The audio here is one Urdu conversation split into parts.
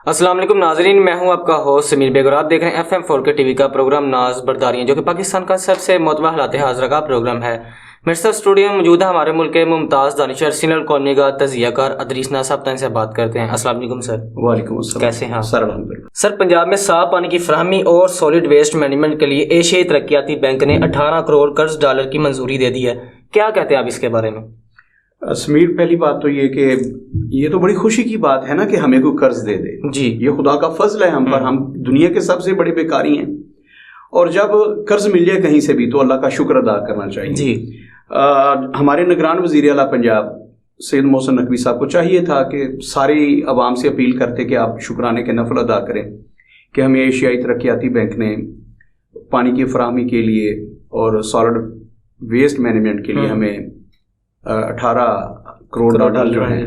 السلام علیکم ناظرین، میں ہوں آپ کا ہوسٹ سمیر بیگ اور آپ دیکھ رہے ہیں FM4 کے TV کا پروگرام ناز برداریاں، جو کہ پاکستان کا سب سے معتبر حالات حاضرہ کا پروگرام ہے۔ میرے ساتھ اسٹوڈیو میں موجود ہے ہمارے ملک کے ممتاز دانشور سینئر کالونی کا تجزیہ کار ادریس ناز صاحب، ان سے بات کرتے ہیں۔ السلام علیکم سر۔ وعلیکم السلام۔ کیسے ہیں سر الحمدللہ۔ سر، پنجاب میں صاف پانی کی فراہمی اور سالڈ ویسٹ مینجمنٹ کے لیے ایشیائی ترقیاتی بینک نے 18 کروڑ قرض ڈالر کی منظوری دے دی ہے، کیا کہتے ہیں آپ اس کے بارے میں؟ سمیر، پہلی بات تو یہ کہ یہ تو بڑی خوشی کی بات ہے نا کہ ہمیں کوئی قرض دے دے جی، یہ خدا کا فضل ہے ہم پر، ہم دنیا کے سب سے بڑے بیکاری ہیں، اور جب قرض مل جائے کہیں سے بھی تو اللہ کا شکر ادا کرنا چاہیے جی۔ ہمارے نگران وزیر اعلیٰ پنجاب سید محسن نقوی صاحب کو چاہیے تھا کہ ساری عوام سے اپیل کرتے کہ آپ شکرانے کے نفل ادا کریں کہ ہمیں ایشیائی ترقیاتی بینک نے پانی کی فراہمی کے لیے اور سالڈ ویسٹ مینجمنٹ کے لیے ہمیں 18 کروڑ ڈالر جو ہیں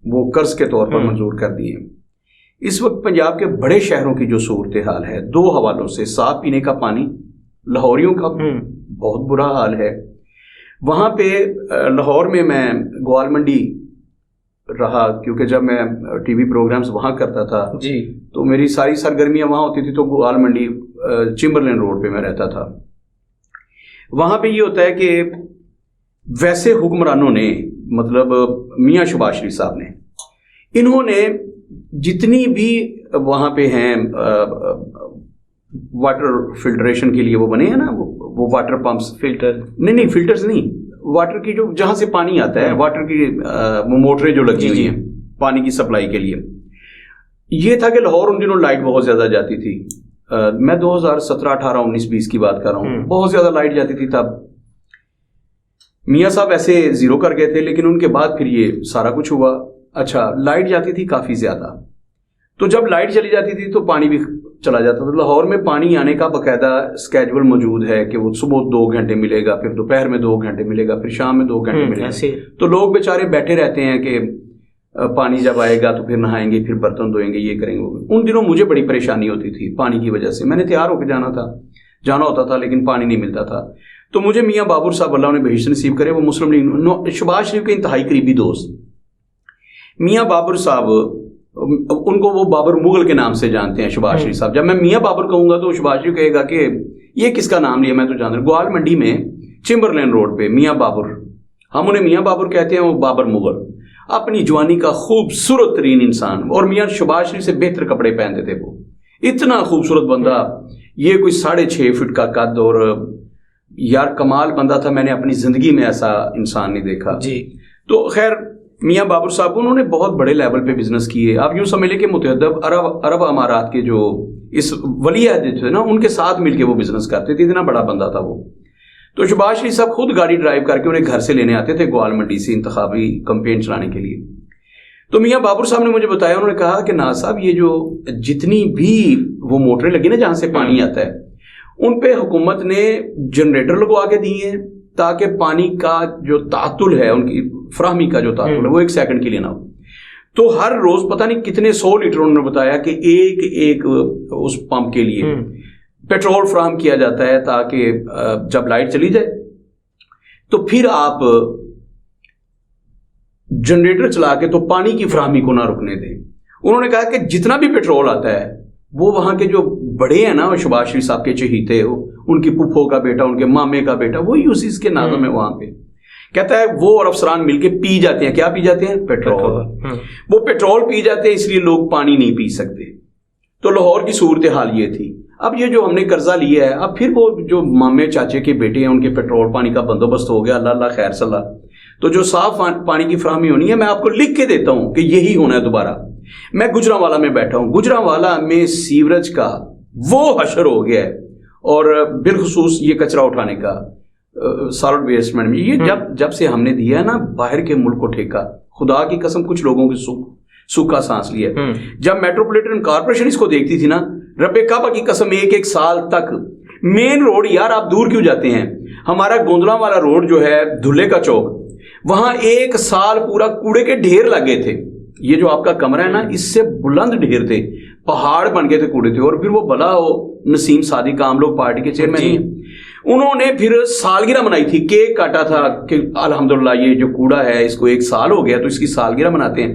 وہ قرض کے طور پر منظور کر دیے۔ اس وقت پنجاب کے بڑے شہروں کی جو صورتحال ہے دو حوالوں سے، صاف پینے کا پانی، لاہوریوں کا بہت برا حال ہے۔ وہاں پہ لاہور میں گوال منڈی رہا، کیونکہ جب میں ٹی وی پروگرامز وہاں کرتا تھا جی تو میری ساری سرگرمیاں وہاں ہوتی تھی، تو گوال منڈی چمبرلین روڈ پہ میں رہتا تھا۔ وہاں پہ یہ ہوتا ہے کہ ویسے حکمرانوں نے، مطلب میاں شباز شریف صاحب نے، انہوں نے جتنی بھی وہاں پہ ہیں واٹر فلٹریشن کے لیے وہ بنے ہیں نا، وہ واٹر پمپس، فلٹر نہیں فلٹرز نہیں، واٹر کی جو جہاں سے پانی آتا ہے، واٹر کی وہ موٹریں جو لگی ہوئی ہیں پانی کی سپلائی کے لیے۔ یہ تھا کہ لاہور ان دنوں لائٹ بہت زیادہ جاتی تھی، میں 2017 18 19 20 کی بات کر رہا ہوں، بہت زیادہ لائٹ جاتی تھی تب۔ میاں صاحب ایسے زیرو کر گئے تھے، لیکن ان کے بعد پھر یہ سارا کچھ ہوا۔ اچھا، لائٹ جاتی تھی کافی زیادہ، تو جب لائٹ چلی جاتی تھی تو پانی بھی چلا جاتا تھا۔ لاہور میں پانی آنے کا باقاعدہ اسکیجول موجود ہے کہ وہ صبح 2 گھنٹے ملے گا، پھر دوپہر میں 2 گھنٹے ملے گا، پھر شام میں 2 گھنٹے ملے گا۔ تو لوگ بیچارے بیٹھے رہتے ہیں کہ پانی جب آئے گا تو پھر نہائیں گے، پھر برتن دھوئیں گے، یہ کریں گے۔ ان دنوں مجھے بڑی پریشانی ہوتی تھی پانی کی وجہ سے، میں نے تیار ہو کے جانا ہوتا تھا لیکن پانی نہیں ملتا تھا۔ تو مجھے میاں بابر صاحب، اللہ انہیں بہشت نصیب کرے، وہ مسلم لیگ شباز شریف کے انتہائی قریبی دوست، میاں بابر صاحب، ان کو وہ بابر مغل کے نام سے جانتے ہیں شباز شریف صاحب۔ جب میں میاں بابر کہوں گا تو شباز شریف کہے گا کہ یہ کس کا نام لیا، میں تو جانتا ہوں۔ گوال منڈی میں چمبرلین روڈ پہ میاں بابر، ہم انہیں میاں بابر کہتے ہیں، وہ بابر مغل، اپنی جوانی کا خوبصورت ترین انسان، اور میاں شباز شریف سے بہتر کپڑے پہنتے تھے، وہ اتنا خوبصورت بندہ، یہ کوئی 6.5 فٹ کا قد، اور یار کمال بندہ تھا، میں نے اپنی زندگی میں ایسا انسان نہیں دیکھا جی۔ تو خیر، میاں بابر صاحب انہوں نے بہت بڑے لیول پہ بزنس کیے۔ آپ یوں سمجھ لیں کہ متعدد عرب امارات کے جو اس ولی عہد تھے نا، ان کے ساتھ مل کے وہ بزنس کرتے تھے، اتنا بڑا بندہ تھا وہ۔ تو شباز شریف صاحب خود گاڑی ڈرائیو کر کے انہیں گھر سے لینے آتے تھے گوال منڈی سے، انتخابی کمپین چلانے کے لیے۔ تو میاں بابر صاحب نے مجھے بتایا، انہوں نے کہا کہ ناز صاحب، یہ جو جتنی بھی وہ موٹریں لگی نا جہاں سے پانی آتا ہے، ان پہ حکومت نے جنریٹر لگوا کے دیے ہیں تاکہ پانی کا جو تعطل ہے، ان کی فراہمی کا جو تعطل ہے، وہ 1 سیکنڈ کے لیے نہ ہو۔ تو ہر روز پتہ نہیں کتنے 100 لیٹر انہوں نے بتایا کہ ایک اس پمپ کے لیے پیٹرول فراہم کیا جاتا ہے، تاکہ جب لائٹ چلی جائے تو پھر آپ جنریٹر چلا کے تو پانی کی فراہمی کو نہ رکنے دیں۔ انہوں نے کہا کہ جتنا بھی پیٹرول آتا ہے وہ وہاں کے جو بڑے ہیں نا، شباز شریف صاحب کے چہیتے ہو، ان کی پھپھو کا بیٹا، ان کے مامے کا بیٹا، وہی اسی کے ناظم ہے وہاں پہ۔ کہتا ہے وہ اور افسران مل کے پی جاتے ہیں، کیا پی جاتے ہیں؟ پیٹرول۔ وہ پیٹرول پی جاتے ہیں، اس لیے لوگ پانی نہیں پی سکتے۔ تو لاہور کی صورتحال یہ تھی۔ اب یہ جو ہم نے قرضہ لیا ہے، اب پھر وہ جو مامے چاچے کے بیٹے ہیں، ان کے پیٹرول پانی کا بندوبست ہو گیا، اللہ خیر صلاح۔ تو جو صاف پانی کی فراہمی ہونی ہے، میں آپ کو لکھ کے دیتا ہوں کہ یہی ہونا ہے دوبارہ۔ میں گجرانوالہ میں بیٹھا ہوں، گجرانوالہ میں سیوریج کا وہ حشر ہو گیا ہے، اور بالخصوص یہ کچرا اٹھانے کا، سالڈ ویسٹ مینجمنٹ، یہ جب سے ہم نے دیا ہے نا باہر کے ملک کو ٹھیکا، خدا کی قسم کچھ لوگوں کی سوکھا سانس لیا۔ جب میٹروپولیٹن کارپوریشن اس کو دیکھتی تھی نا، رب کعبہ کی قسم، ایک سال تک مین روڈ، یار آپ دور کیوں جاتے ہیں، ہمارا گوندلا والا روڈ جو ہے دھلے کا چوک، وہاں 1 سال پورا کوڑے کے ڈھیر لگے تھے۔ یہ جو آپ کا کمرہ ہے نا، اس سے بلند ڈھیر تھے، پہاڑ بن گئے تھے کوڑے تھے۔ اور پھر وہ بلا ہو نسیم صادق، عام لوگ پارٹی کے چیئرمین ہیں، انہوں نے پھر سالگرہ منائی تھی، کیک کاٹا تھا کہ الحمدللہ یہ جو کوڑا ہے اس کو 1 سال ہو گیا تو اس کی سالگرہ مناتے ہیں۔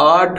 8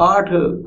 8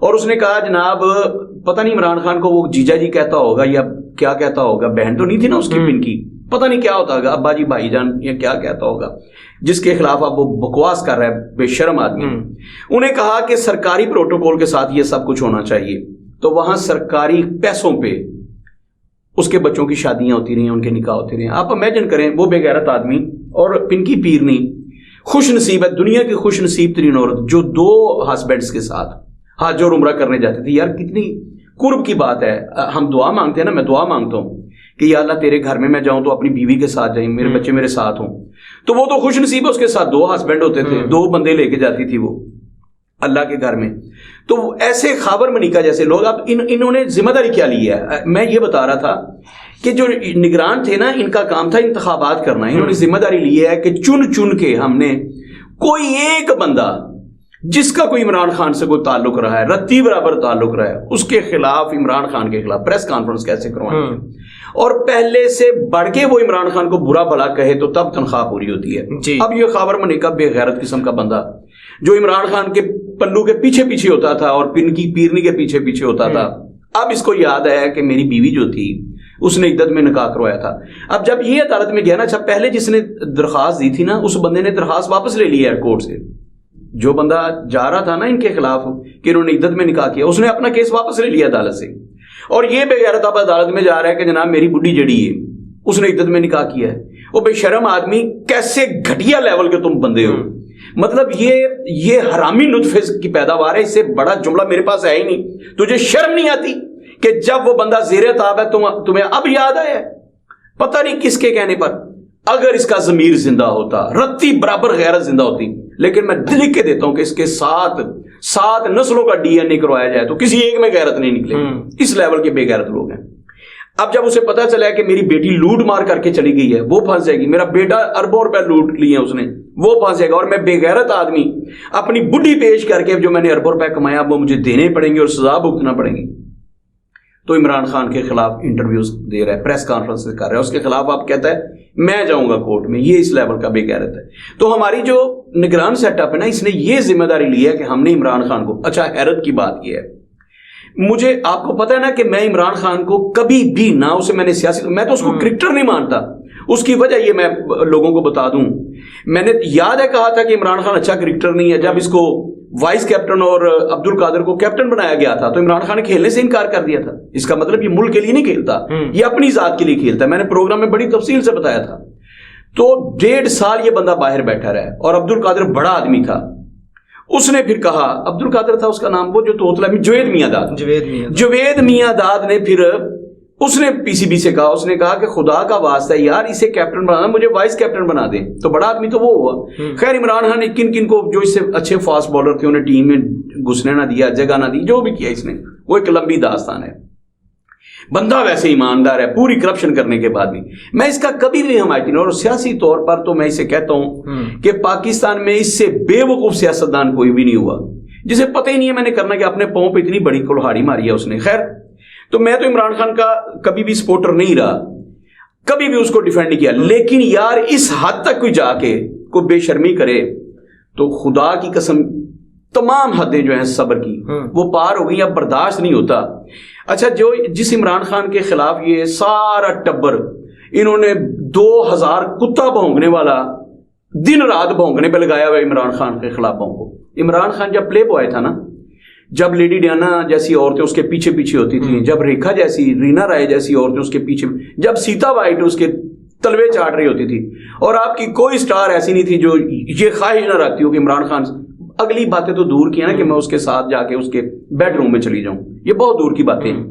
اور اس نے کہا جناب پتہ نہیں عمران خان کو وہ جیجا جی کہتا ہوگا یا کیا کہتا ہوگا, بہن تو نہیں تھی نا اس کی پنکی, پتہ نہیں کیا ہوتا ہوگا, ابا جی بھائی جان یا کیا کہتا ہوگا, جس کے خلاف اب وہ بکواس کر رہا ہے بے شرم آدمی. انہیں کہا کہ سرکاری پروٹوکول کے ساتھ یہ سب کچھ ہونا چاہیے. تو وہاں سرکاری پیسوں پہ اس کے بچوں کی شادیاں ہوتی رہی, ان کے نکاح ہوتے رہے. آپ امیجن کریں وہ بے غیرت آدمی اور پنکی پیرنی, خوش نصیب ہے, دنیا کی خوش نصیب ترین عورت, جو 2 ہسبینڈس کے ساتھ حج اور عمرہ کرنے جاتے تھے. یار کتنی قرب کی بات ہے. ہم دعا مانگتے ہیں نا, میں دعا مانگتا ہوں کہ یا اللہ تیرے گھر میں جاؤں تو اپنی بیوی کے ساتھ جائیں, میرے بچے میرے ساتھ ہوں. تو وہ تو خوش نصیب ہے, اس کے ساتھ 2 ہسبینڈ ہوتے تھے, 2 بندے لے کے جاتی تھی وہ اللہ کے گھر میں. تو ایسے خابر منیکا جیسے لوگ, اب انہوں نے ذمہ داری کیا لی ہے. میں یہ بتا رہا تھا کہ جو نگران تھے نا, ان کا کام تھا انتخابات کرنا. انہوں نے ذمہ داری لی ہے کہ چن چن کے ہم نے کوئی ایک بندہ جس کا کوئی عمران خان سے کوئی تعلق رہا ہے, رتی برابر تعلق رہا ہے, اس کے خلاف, عمران خان کے خلاف پریس کانفرنس کیسے کروائیں, اور پہلے سے بڑھ کے وہ عمران خان کو برا بھلا کہے تو تب تنخواہ پوری ہوتی ہے. اب یہ خابر منیکا بے غیرت قسم کا بندہ جو عمران خان کے پلو کے پیچھے پیچھے ہوتا تھا اور پنکی پیرنی کے پیچھے پیچھے ہوتا تھا, اب اس کو یاد ہے کہ میری بیوی جو تھی اس نے عدت میں نکاح کروایا تھا. اب جب یہ عدالت میں گیا نا, اچھا پہلے جس نے درخواست دی تھی نا, اس بندے نے درخواست واپس لے لی ہے کورٹ سے. جو بندہ جا رہا تھا نا ان کے خلاف کہ انہوں نے عدت میں نکاح کیا, اس نے اپنا کیس واپس لے لیا عدالت سے. اور یہ بے غیرت اب عدالت میں جا رہا ہے کہ جناب میری بڈھی جڑی ہے, اس نے عدت میں نکاح کیا ہے. وہ بے شرم آدمی, کیسے گھٹیا لیول کے تم بندے ہو. مطلب یہ حرامی نطفے کی پیداوار ہے, اس سے بڑا جملہ میرے پاس ہے ہی نہیں. تجھے شرم نہیں آتی کہ جب وہ بندہ زیر عتاب ہے تمہیں اب یاد آیا ہے؟ پتہ نہیں کس کے کہنے پر. اگر اس کا ضمیر زندہ ہوتا, رتی برابر غیرت زندہ ہوتی. لیکن میں لکھ کے دیتا ہوں کہ اس کے 7 نسلوں کا ڈی این اے کروایا جائے تو کسی ایک میں غیرت نہیں نکلے. اس لیول کے بے غیرت لوگ ہیں. اب جب اسے پتا چلا ہے کہ میری بیٹی لوٹ مار کر کے چلی گئی ہے, وہ پھنس جائے گی. میرا بیٹا اربوں روپے لوٹ لیے اس نے, وہ پھنس جائے گا. اور میں بے غیرت آدمی اپنی بڈھی پیش کر کے جو میں نے اربوں روپے کمایا وہ مجھے دینے پڑیں گے اور سزا بھگتنا پڑیں گی. تو عمران خان کے خلاف انٹرویوز دے رہا ہے, پریس کانفرنس کر رہا ہے, اس کے خلاف آپ کہتا ہے میں جاؤں گا کورٹ میں. یہ اس لیول کا بے غیرت ہے. تو ہماری جو نگران سیٹ اپ ہے نا, اس نے یہ ذمہ داری لی ہے کہ ہم نے عمران خان کو, اچھا حیرت کی بات یہ ہے, مجھے آپ کو پتا ہے نا کہ میں عمران خان کو کبھی بھی نہ اسے میں نے سیاسی, میں تو اس کو کرکٹر نہیں مانتا. اس کی وجہ یہ میں لوگوں کو بتا دوں, میں نے یاد ہے کہا تھا کہ عمران خان اچھا کرکٹر نہیں ہے. جب اس کو وائس کیپٹن اور عبد القادر کو کیپٹن بنایا گیا تھا تو عمران خان نے کھیلنے سے انکار کر دیا تھا. اس کا مطلب یہ ملک کے لیے نہیں کھیلتا, یہ اپنی ذات کے لیے کھیلتا ہے. میں نے پروگرام میں بڑی تفصیل سے بتایا تھا. تو 1.5 سال یہ بندہ باہر بیٹھا رہا, اور عبد القادر بڑا آدمی تھا. اس نے پھر کہا, عبد القادر تھا اس کا نام, وہ جو توتلا میں جوید میاں داد نے پھر اس نے پی سی بی سے کہا, اس نے کہا کہ خدا کا واسطہ ہے یار اسے کیپٹن بنانا, مجھے وائس کیپٹن بنا دیں. تو بڑا آدمی تو وہ ہوا. خیر عمران خان نے کن کو جو اس سے اچھے فاسٹ بالر تھے انہیں ٹیم میں گھسنے نہ دیا, جگہ نہ دی, جو بھی کیا اس نے, وہ ایک لمبی داستان ہے. بندہ ویسے ایماندار ہے پوری کرپشن کرنے کے بعد بھی. میں اس کا کبھی بھی حمایتی نہیں, اور سیاسی طور پر تو میں اسے کہتا ہوں کہ پاکستان میں اس سے بے وقوف سیاستدان کوئی بھی نہیں ہوا جسے پتہ ہی نہیں ہے میں نے کرنا کہ اپنے پاؤں پہ اتنی بڑی کلہاڑی ماری ہے اس نے. خیر تو میں تو عمران خان کا کبھی بھی سپورٹر نہیں رہا, کبھی بھی اس کو ڈیفینڈ نہیں کیا. لیکن یار اس حد تک کوئی جا کے کوئی بے شرمی کرے تو خدا کی قسم تمام حدیں جو ہیں صبر کی وہ پار ہو گئی, اب برداشت نہیں ہوتا. اچھا جس عمران خان کے خلاف یہ سارا ٹبر انہوں نے 2000 کتا بھونکنے والا دن رات بھونکنے پہ لگایا ہوا عمران خان کے خلاف کو. عمران خان جب پلے بوائے تھا نا, جب لیڈی ڈیانا جیسی عورتیں اس کے پیچھے پیچھے ہوتی تھیں, جب ریکھا جیسی, رینا رائے جیسی عورتیں اس کے پیچھے, جب سیتا وائٹ اس کے تلوے چاٹ رہی ہوتی تھی, اور آپ کی کوئی سٹار ایسی نہیں تھی جو یہ خواہش نہ رکھتی ہو کہ عمران خان, اگلی باتیں تو دور کی ہیں نا کہ میں اس کے ساتھ جا کے اس کے بیڈ روم میں چلی جاؤں, یہ بہت دور کی باتیں ہیں.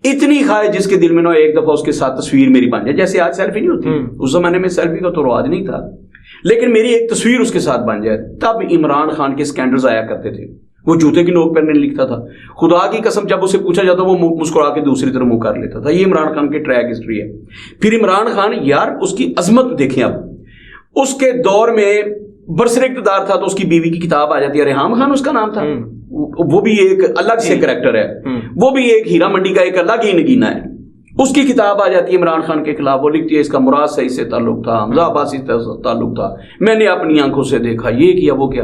اتنی خواہش جس کے دل میں نہ ایک دفعہ اس کے ساتھ تصویر میری بن جائے, جیسے آج سیلفی نہیں ہوتی, اس زمانے میں سیلفی کا تو رواج نہیں تھا, لیکن میری ایک تصویر اس کے ساتھ بن جائے. تب عمران خان کے سکینڈلز آیا کرتے تھے, وہ جوتے کی نوک پر نہیں لکھتا تھا. خدا کی قسم جب اسے پوچھا جاتا وہ مسکرا کے دوسری طرف منہ کر لیتا تھا. یہ عمران خان کے ٹریک ہسٹری ہے. پھر عمران خان یار اس کی عظمت دیکھیں, اب اس کے دور میں برسر اقتدار تھا تو اس کی بیوی کی کتاب آ جاتی ہے, ریحام خان اس کا نام تھا, وہ بھی ایک الگ سے کریکٹر ہے, وہ بھی ایک ہیرا منڈی کا ایک الگ ہی نگینہ ہے. اس کی کتاب آ جاتی ہے عمران خان کے خلاف, وہ لکھتی ہے اس کا مراد صحیح سے تعلق تھا, حمزہ عباسی سے تعلق تھا, میں نے اپنی آنکھوں سے دیکھا, یہ کیا وہ کیا.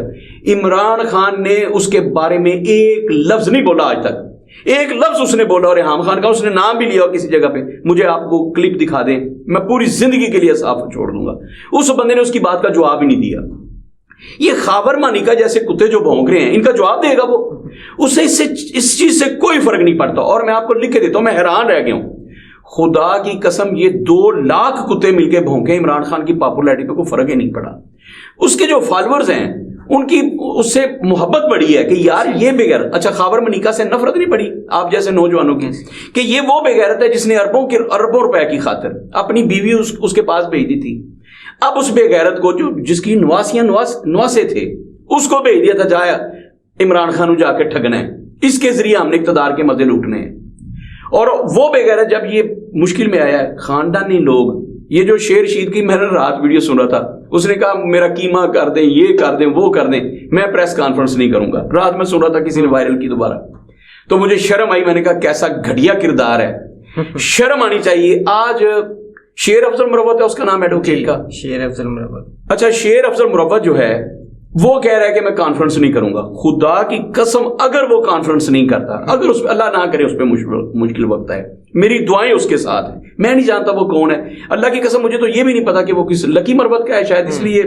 عمران خان نے اس کے بارے میں ایک لفظ نہیں بولا آج تک, ایک لفظ اس نے بولا. اور ریحام خان کا اس نے نام بھی لیا کسی جگہ پہ, مجھے آپ کو کلپ دکھا دیں, میں پوری زندگی کے لیے صاف چھوڑ دوں گا. اس بندے نے اس کی بات کا جواب ہی نہیں دیا. یہ خاور مانیکا جیسے کتے جو بھونک رہے ہیں, ان کا جواب دے گا وہ؟ اسے اس چیز سے کوئی فرق نہیں پڑتا. اور میں آپ کو لکھ کے دیتا ہوں, میں حیران رہ گیا ہوں خدا کی قسم, یہ 2 لاکھ کتے مل کے بھونکے, عمران خان کی پاپولیرٹی پہ کوئی فرق ہی نہیں پڑا. اس کے جو فالوورز ہیں ان کی اس سے محبت بڑی ہے کہ یار یہ بغیر, اچھا خاور منیکا سے نفرت نہیں پڑی آپ جیسے نوجوانوں کی کہ یہ وہ بغیرت ہے جس نے اربوں روپے کی خاطر اپنی بیوی اس کے پاس بھیج دی تھی. اب اس بغیرت کو جس کی نواسے تھے اس کو بھیج دیا تھا, جایا عمران خان جا کے ٹھگنا ہے, اس کے ذریعے ہم نے اقتدار کے مزے لوٹنے ہیں. اور وہ بغیرت جب یہ مشکل میں آیا ہے, خاندانی لوگ, یہ جو شیر شید کی میں نے رات ویڈیو سن رہا تھا, اس نے کہا میرا قیمہ کر دیں, یہ کر دیں, وہ کر دیں, میں پریس کانفرنس نہیں کروں گا. رات میں سن رہا تھا, کسی نے وائرل کی دوبارہ, تو مجھے شرم آئی. میں نے کہا کیسا گھٹیا کردار ہے, شرم آنی چاہیے. آج شیر افضل مروت ہے اس کا نام ایڈوکیٹ کا, شیر افضل مروت. اچھا شیر افضل مروت جو ہے وہ کہہ رہا ہے کہ میں کانفرنس نہیں کروں گا. خدا کی قسم اگر وہ کانفرنس نہیں کرتا, اگر اس پہ اللہ نہ کرے اس پہ مشکل وقت ہے, میری دعائیں اس کے ساتھ ہیں. میں نہیں جانتا وہ کون ہے, اللہ کی قسم مجھے تو یہ بھی نہیں پتا کہ وہ کس لکی مروت کا ہے, شاید اس لیے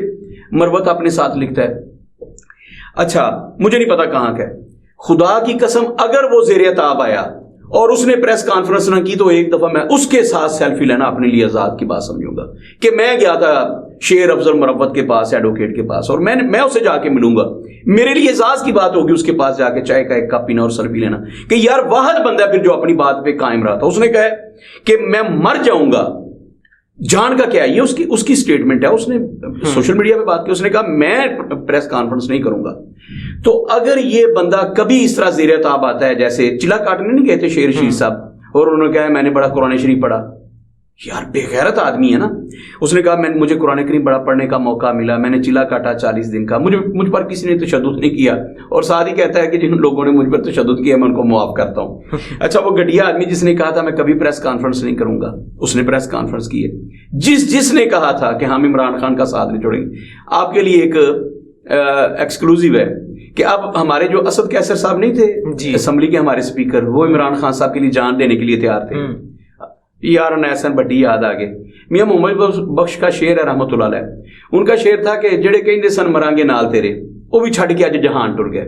مروت اپنے ساتھ لکھتا ہے. اچھا مجھے نہیں پتا کہاں کا ہے. خدا کی قسم اگر وہ زیر عتاب آیا اور اس نے پریس کانفرنس نہ کی تو ایک دفعہ میں اس کے ساتھ سیلفی لینا اپنے لیے آزاد کی بات سمجھوں گا کہ میں گیا تھا شیر افضل مروت کے پاس, ایڈوکیٹ کے پاس, اور میں اسے جا کے ملوں گا. میرے لیے اعزاز کی بات ہوگی اس کے پاس جا کے چائے کا ایک کپ پینا اور سیلفی لینا کہ یار واحد بندہ پھر جو اپنی بات پہ قائم رہا تھا. اس نے کہا کہ میں مر جاؤں گا, جان کا کیا ہے, یہ اس کی سٹیٹمنٹ ہے. اس نے سوشل میڈیا پہ بات کی, اس نے کہا میں پریس کانفرنس نہیں کروں گا. تو اگر یہ بندہ کبھی اس طرح زیر عتاب آتا ہے, جیسے چلا کاٹنے نہیں کہتے شیر شید صاحب, اور انہوں نے کہا میں نے بڑا قرآن شریف پڑھا, یار بے غیرت آدمی ہے نا. اس نے کہا مجھے قرآن کریم بڑا پڑھنے کا موقع ملا, میں نے چلا کاٹا 40 دن کا, مجھ پر کسی نے تشدد نہیں کیا, اور ساتھ ہی کہتا ہے کہ جن لوگوں نے مجھ پر تشدد کیا میں ان کو معاف کرتا ہوں. اچھا وہ گھٹیا آدمی جس نے کہا تھا میں کبھی پریس کانفرنس نہیں کروں گا, اس نے پریس کانفرنس کی ہے. جس نے کہا تھا کہ ہم عمران خان کا ساتھ نہیں چھوڑیں گے. آپ کے لیے ایک ایکسکلوزیو ہے کہ اب ہمارے جو اسد کیسر صاحب نہیں تھے اسمبلی کے ہمارے اسپیکر, وہ عمران خان صاحب کے لیے جان دینے کے لیے تیار تھے. یار احسن بڑی یاد آ گئے. میاں محمد بخش کا شعر ہے رحمت اللہ علیہ, ان کا شعر تھا کہ جڑے کہندے سن مرانگے نال تیرے وہ بھی چھڈ کے اج جہان ٹر گئے.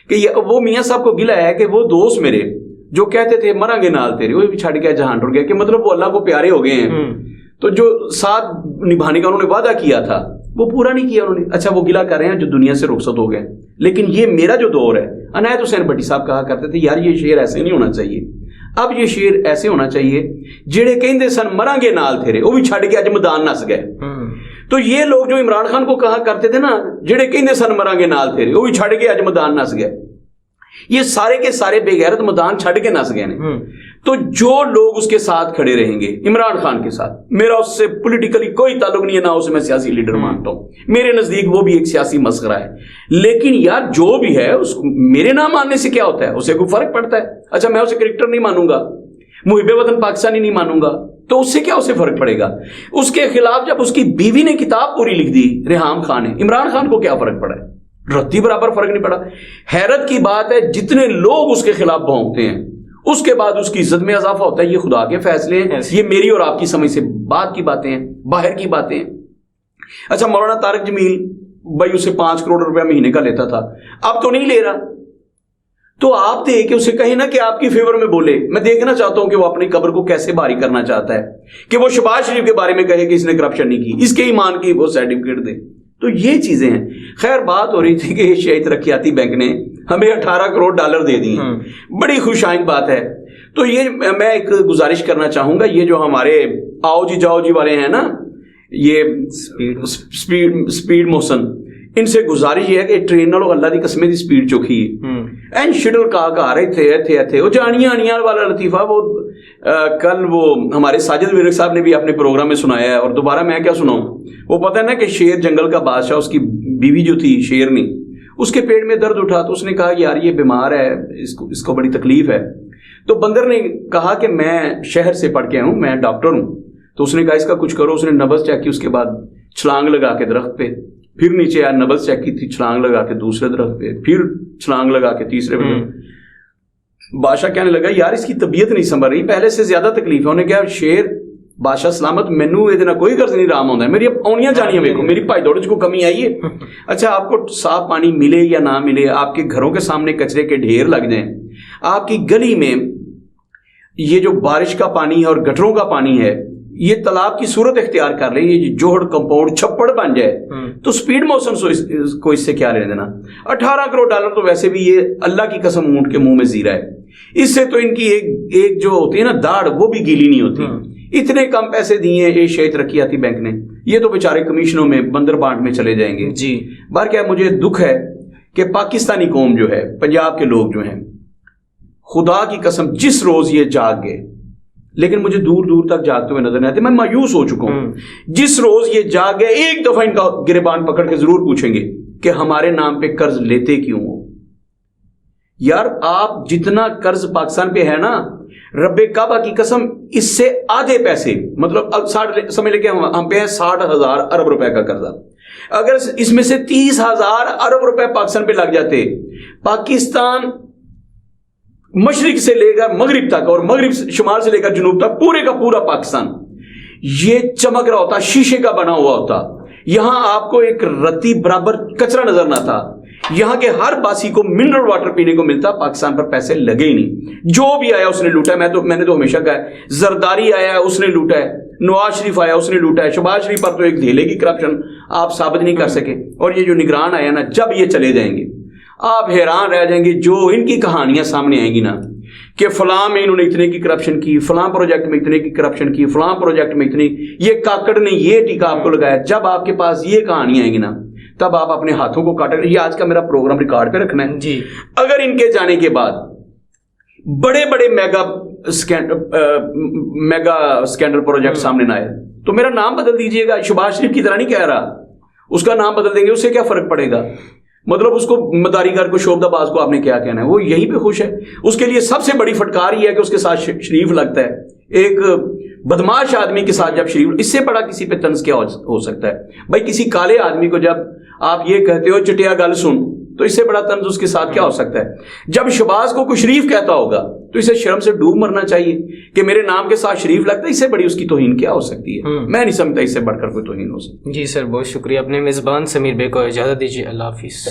کہ وہ میاں صاحب کو گلا ہے کہ وہ دوست میرے جو کہتے تھے مرانگے نال تیرے وہ بھی چھڈ کے جہان ٹر گئے, کہ مطلب وہ اللہ کو پیارے ہو گئے ہیں, تو جو ساتھ نبھانے کا انہوں نے وعدہ کیا تھا وہ پورا نہیں کیا انہوں نے. اچھا وہ گلا کر رہے ہیں جو دنیا سے رخصت ہو گئے. لیکن یہ میرا جو دور ہے, عنایت حسین بٹی صاحب کہا کرتے تھے یار یہ شعر ایسے نہیں ہونا چاہیے, اب یہ شعر ایسے ہونا چاہیے جڑے کہندے سن مرانگے نال تیرے وہ بھی چھڈ کے اج میدان نس گئے. تو یہ لوگ جو عمران خان کو کہا کرتے تھے نا جڑے کہندے سن مرانگے نال تیرے وہ بھی چھڈ کے اج میدان نس گئے, یہ سارے کے سارے بے غیرت میدان چھڈ کے نس گئے ہیں. تو جو لوگ اس کے ساتھ کھڑے رہیں گے عمران خان کے ساتھ, میرا اس سے پولیٹیکلی کوئی تعلق نہیں ہے, نہ اسے میں سیاسی لیڈر مانتا ہوں, میرے نزدیک وہ بھی ایک سیاسی مسخرہ ہے. لیکن یار جو بھی ہے میرے نہ ماننے سے کیا ہوتا ہے, اسے کوئی فرق پڑتا ہے. اچھا میں اسے کرکٹر نہیں مانوں گا, محب وطن پاکستانی نہیں مانوں گا, تو اس سے کیا اسے فرق پڑے گا. اس کے خلاف جب اس کی بیوی نے کتاب پوری لکھ دی ریحام خان نے, عمران خان کو کیا فرق پڑا ہے, رتی برابر فرق نہیں پڑا. حیرت کی بات ہے جتنے لوگ اس کے خلاف بھونکتے ہیں اس کے بعد اس کی عزت میں اضافہ ہوتا ہے. یہ خدا کے فیصلے ہیں, یہ میری اور آپ کی سمجھ سے بعد کی باتیں ہیں, باہر کی باتیں ہیں. اچھا مولانا طارق جمیل بھائی اسے 5 کروڑ روپیہ مہینے کا لیتا تھا, اب تو نہیں لے رہا, تو آپ دے کہ اسے کہیں نا کہ آپ کی فیور میں بولے. میں دیکھنا چاہتا ہوں کہ وہ اپنی قبر کو کیسے بھاری کرنا چاہتا ہے, کہ وہ شہباز شریف کے بارے میں کہے کہ اس نے کرپشن نہیں کی, اس کے ایمان کی وہ سرٹیفکیٹ دے. تو یہ چیزیں ہیں. خیر بات ہو رہی تھی کہ شہری ترقیاتی بینک نے ہمیں 18 کروڑ ڈالر دے دیے, بڑی خوش آئند بات ہے. تو یہ میں ایک گزارش کرنا چاہوں گا, یہ جو ہمارے آؤ جی جاؤ جی والے ہیں نا, یہ سپیڈ موشن, ان سے گزارش یہ ہے کہ ٹرین نالوں اللہ دی قسمیں دی سپیڈ چوکھی این شڈل کا رہے تھے وہ جانیاں آنیاں والا لطیفہ. وہ کل وہ ہمارے ساجد ورک صاحب نے بھی اپنے پروگرام میں سنایا ہے, اور دوبارہ میں کیا سناؤں. وہ پتہ ہے نا کہ شیر جنگل کا بادشاہ, اس کی بیوی جو تھی شیرنی, اس کے پیٹ میں درد اٹھا تو اس نے کہا یار یہ بیمار ہے, اس کو بڑی تکلیف ہے. تو بندر نے کہا کہ میں شہر سے پڑھ کے آیا ہوں, میں ڈاکٹر ہوں. تو اس نے کہا اس کا کچھ کرو. اس نے نبض چیک کی, اس کے بعد چھلانگ لگا کے درخت پہ, پھر نیچے آیا, نبض چیک کی تھی, چھلانگ لگا کے دوسرے درخت پہ, پھر چھلانگ لگا کے تیسرے پہ. بادشاہ کہنے لگا یار اس کی طبیعت نہیں سنبھل رہی, پہلے سے زیادہ تکلیف ہے. انہوں نے کہا شیر بادشاہ سلامت, مینو یہ کوئی غرض نہیں رام آتا ہے, میری اونیاں جانیاں ویکھو, میری بھائی دوڑ کو کمی آئی ہے. اچھا آپ کو صاف پانی ملے یا نہ ملے, آپ کے گھروں کے سامنے کچرے کے ڈھیر لگ جائیں, آپ کی گلی میں یہ جو بارش کا پانی ہے اور گٹروں کا پانی ہے یہ تالاب کی صورت اختیار کر لے, یہ جوہڑ کمپاؤنڈ چھپڑ بن جائے, تو سپیڈ موشن کو اس سے کیا لینے دینا. 18 کروڑ ڈالر تو ویسے بھی یہ اللہ کی قسم اونٹ کے منہ میں زیرہ ہے, اس سے تو ان کی ایک جو ہوتی ہے نا داڑھ وہ بھی گیلی نہیں ہوتی. اتنے کم پیسے دیے یہ شہید ترقیاتی بینک نے, یہ تو بیچارے کمیشنوں میں بندر بانٹ میں چلے جائیں گے. جی بار کیا مجھے دکھ ہے کہ پاکستانی قوم جو ہے, پنجاب کے لوگ جو ہیں, خدا کی قسم جس روز یہ جاگ گئے, لیکن مجھے دور دور تک جاگتے ہوئے نظر نہیں آتے, میں مایوس ہو چکا ہوں. جس روز یہ جاگ گئے ایک دفعہ ان کا گریبان پکڑ کے ضرور پوچھیں گے کہ ہمارے نام پہ قرض لیتے کیوں ہو. یار آپ جتنا قرض پاکستان پہ ہے نا, رب کعبہ کی قسم اس سے آدھے پیسے, مطلب اب 60 سمجھ لے کہ ہم پہ 60,000 ارب روپے کا قرضہ, اگر اس میں سے 30,000 ارب روپے پاکستان پہ لگ جاتے, پاکستان مشرق سے لے کر مغرب تک اور مغرب شمال سے لے کر جنوب تک پورے کا پورا پاکستان یہ چمک رہا ہوتا, شیشے کا بنا ہوا ہوتا. یہاں آپ کو ایک رتی برابر کچرا نظر نہ تھا, یہاں کے ہر باسی کو منرل واٹر پینے کو ملتا. پاکستان پر پیسے لگے ہی نہیں, جو بھی آیا اس نے لوٹا ہے. میں نے تو ہمیشہ کہا ہے, زرداری آیا ہے اس نے لوٹا ہے, نواز شریف آیا اس نے لوٹا ہے. شہباز شریف پر تو ایک دھیلے کی کرپشن آپ ثابت نہیں کر سکے. اور یہ جو نگران آیا نا, جب یہ چلے جائیں گے آپ حیران رہ جائیں گے جو ان کی کہانیاں سامنے آئیں گی نا, کہ فلاں میں انہوں نے اتنے کی کرپشن کی, فلاں پروجیکٹ میں اتنے کی کرپشن کی, فلاں پروجیکٹ میں اتنی, یہ کاکڑ نے یہ ٹیکا آپ کو لگایا. جب آپ کے پاس یہ کہانیاں آئیں گی نا, تب آپ اپنے ہاتھوں کو کاٹیں. یہ آج کا میرا پروگرام ریکارڈ پہ رکھنا ہے جی. اگر ان کے جانے کے بعد بڑے بڑے میگا اسکینڈل پروجیکٹ سامنے نہ آئے تو میرا نام بدل دیجئے گا. شہباز شریف کی طرح نہیں کہہ رہا, اس کا نام بدل دیں گے, اس سے کیا فرق پڑے گا. مطلب اس کو مداری گھر کو شعبہ باز کو آپ نے کیا کہنا ہے, وہ یہیں پہ خوش ہے. اس کے لیے سب سے بڑی فٹکار یہ ہے کہ اس کے ساتھ شریف لگتا ہے, ایک بدماش آدمی کے ساتھ جب شریف, اس سے بڑا کسی پہ طنز کیا ہو سکتا ہے. بھائی کسی کالے آدمی کو جب آپ یہ کہتے ہو چٹیا گل سن, تو اس سے بڑا طنز اس کے ساتھ کیا ہو سکتا ہے. جب شہباز کو کوئی شریف کہتا ہوگا تو اسے شرم سے ڈوب مرنا چاہیے کہ میرے نام کے ساتھ شریف لگتا ہے. اس سے بڑی اس کی توہین کیا ہو سکتی ہے. میں نہیں سمجھتا اس سے بڑھ کر کوئی توہین ہو سکتی. جی سر, بہت شکریہ. اپنے میزبان سمیر بے کو اجازت دیجیے. اللہ حافظ.